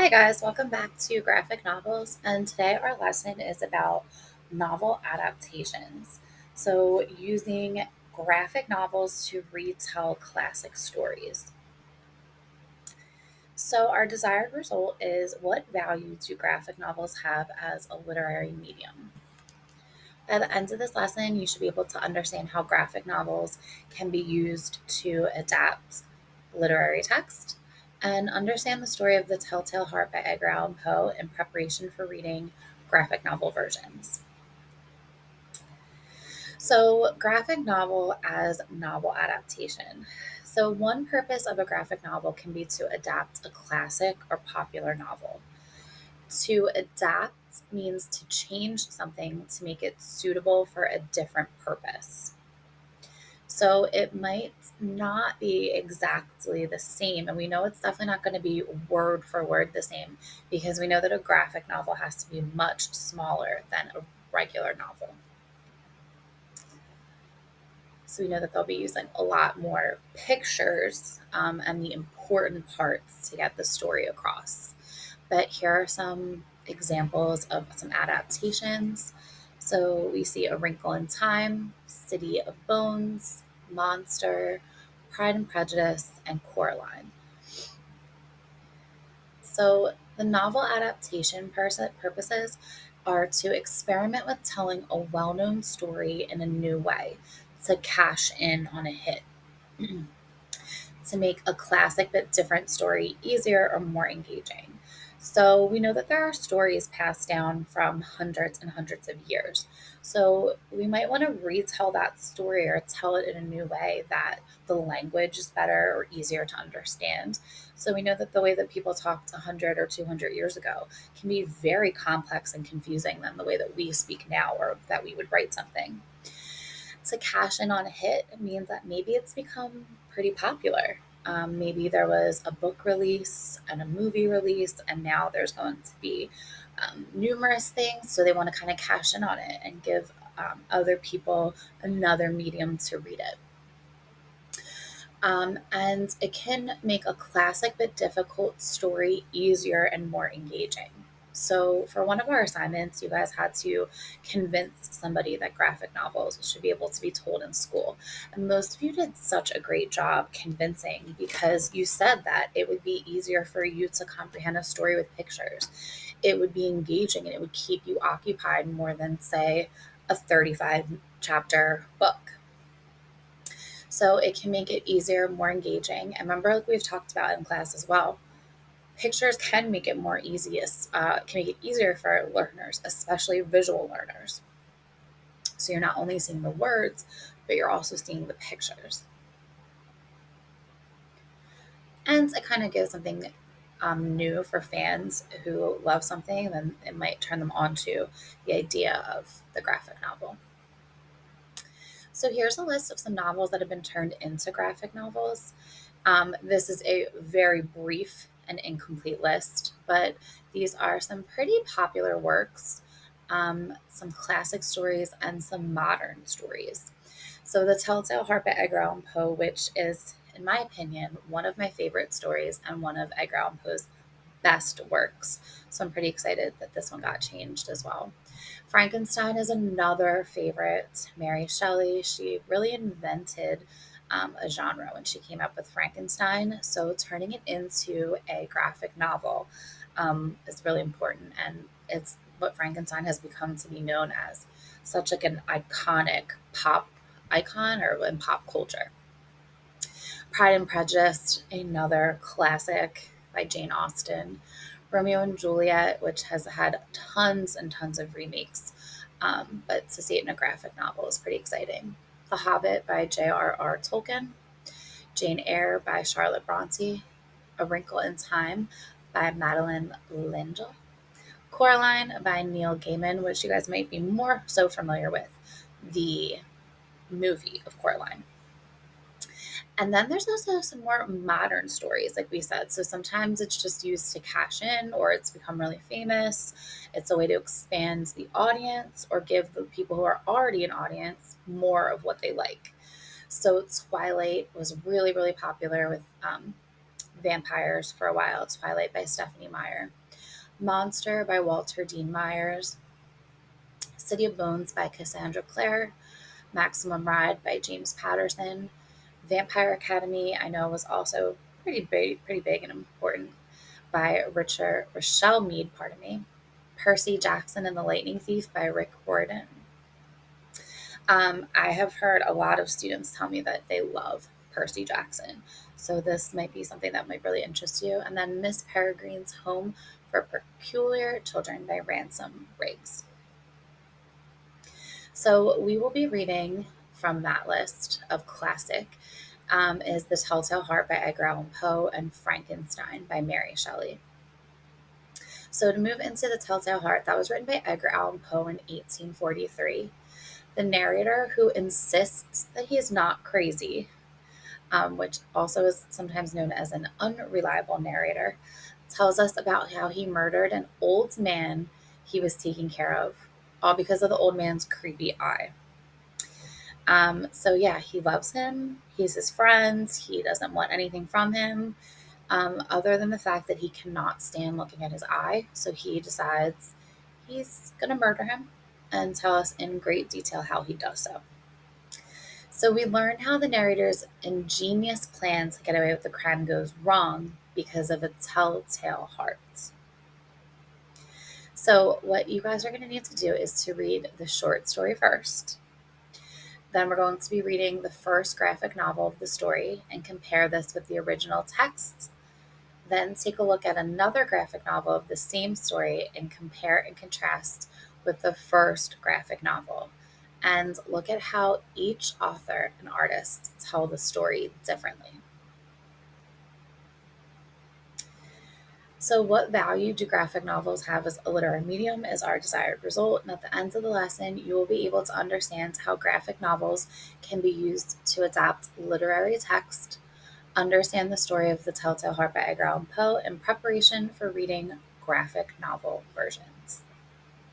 Hi guys, welcome back to Graphic Novels, and today our lesson is about novel adaptations. So, using graphic novels to retell classic stories. So, our desired result is, what value do graphic novels have as a literary medium? By the end of this lesson, you should be able to understand how graphic novels can be used to adapt literary text and understand the story of The Telltale Heart by Edgar Allan Poe in preparation for reading graphic novel versions. So, graphic novel as novel adaptation. So, one purpose of a graphic novel can be to adapt a classic or popular novel. To adapt means to change something to make it suitable for a different purpose. So it might not be exactly the same. And we know it's definitely not going to be word for word the same because we know that a graphic novel has to be much smaller than a regular novel. So we know that they'll be using a lot more pictures and the important parts to get the story across. But here are some examples of some adaptations. So we see A Wrinkle in Time, City of Bones, Monster, Pride and Prejudice, and Coraline. So the novel adaptation purposes are to experiment with telling a well known story in a new way, to cash in on a hit. To make a classic but different story easier or more engaging. So we know that there are stories passed down from hundreds and hundreds of years. So we might want to retell that story or tell it in a new way that the language is better or easier to understand. So we know that the way that people talked 100 or 200 years ago can be very complex and confusing than the way that we speak now or that we would write something. To cash in on a hit means that maybe it's become pretty popular. Maybe there was a book release and a movie release, and now there's going to be numerous things. So they want to kind of cash in on it and give other people another medium to read it. And it can make a classic but difficult story easier and more engaging. So, for one of our assignments, you guys had to convince somebody that graphic novels should be able to be told in school. And most of you did such a great job convincing because you said that it would be easier for you to comprehend a story with pictures. It would be engaging and it would keep you occupied more than, say, a 35 chapter book. So it can make it easier, more engaging. And remember, like we've talked about in class as well, pictures can make it more can make it easier for learners, especially visual learners. So you're not only seeing the words, but you're also seeing the pictures. And it kind of gives something new for fans who love something, then it might turn them on to the idea of the graphic novel. So here's a list of some novels that have been turned into graphic novels. This is a very brief and incomplete list, but these are some pretty popular works, some classic stories, and some modern stories. So, The Telltale Heart by Edgar Allan Poe, which is, in my opinion, one of my favorite stories and one of Edgar Allan Poe's best works. So, I'm pretty excited that this one got changed as well. Frankenstein is another favorite. Mary Shelley, she really invented a genre when she came up with Frankenstein. So turning it into a graphic novel is really important, and it's what Frankenstein has become to be known as, such like an iconic pop icon or in pop culture. Pride and Prejudice, another classic by Jane Austen. Romeo and Juliet, which has had tons and tons of remakes, but to see it in a graphic novel is pretty exciting. The Hobbit by J.R.R. Tolkien. Jane Eyre by Charlotte Bronte. A Wrinkle in Time by Madeline L'Engle. Coraline by Neil Gaiman, which you guys might be more so familiar with, the movie of Coraline. And then there's also some more modern stories, like we said. So sometimes it's just used to cash in, or it's become really famous. It's a way to expand the audience or give the people who are already an audience more of what they like. So Twilight was really, really popular with Vampires for a while, Twilight by Stephanie Meyer, Monster by Walter Dean Myers, City of Bones by Cassandra Clare, Maximum Ride by James Patterson, Vampire Academy, I know was also pretty big and important, by Rochelle Mead, pardon me, Percy Jackson and the Lightning Thief by Rick Riordan. I have heard a lot of students tell me that they love Percy Jackson, so this might be something that might really interest you. And then Miss Peregrine's Home for Peculiar Children by Ransom Riggs. So we will be reading from that list of classic is The Telltale Heart by Edgar Allan Poe and Frankenstein by Mary Shelley. So to move into The Telltale Heart, that was written by Edgar Allan Poe in 1843. The narrator, who insists that he is not crazy, which also is sometimes known as an unreliable narrator, tells us about how he murdered an old man he was taking care of, all because of the old man's creepy eye. So yeah, he loves him. He's his friend. He doesn't want anything from him, other than the fact that he cannot stand looking at his eye. So he decides he's going to murder him and tell us in great detail how he does so. So we learn how the narrator's ingenious plan to get away with the crime goes wrong because of a telltale heart. So what you guys are going to need to do is to read the short story first. Then we're going to be reading the first graphic novel of the story and compare this with the original text. Then take a look at another graphic novel of the same story and compare and contrast with the first graphic novel. And look at how each author and artist tell the story differently. So, what value do graphic novels have as a literary medium is our desired result. And at the end of the lesson, you will be able to understand how graphic novels can be used to adapt literary text, understand the story of The Telltale Heart by Edgar Allan Poe in preparation for reading graphic novel versions.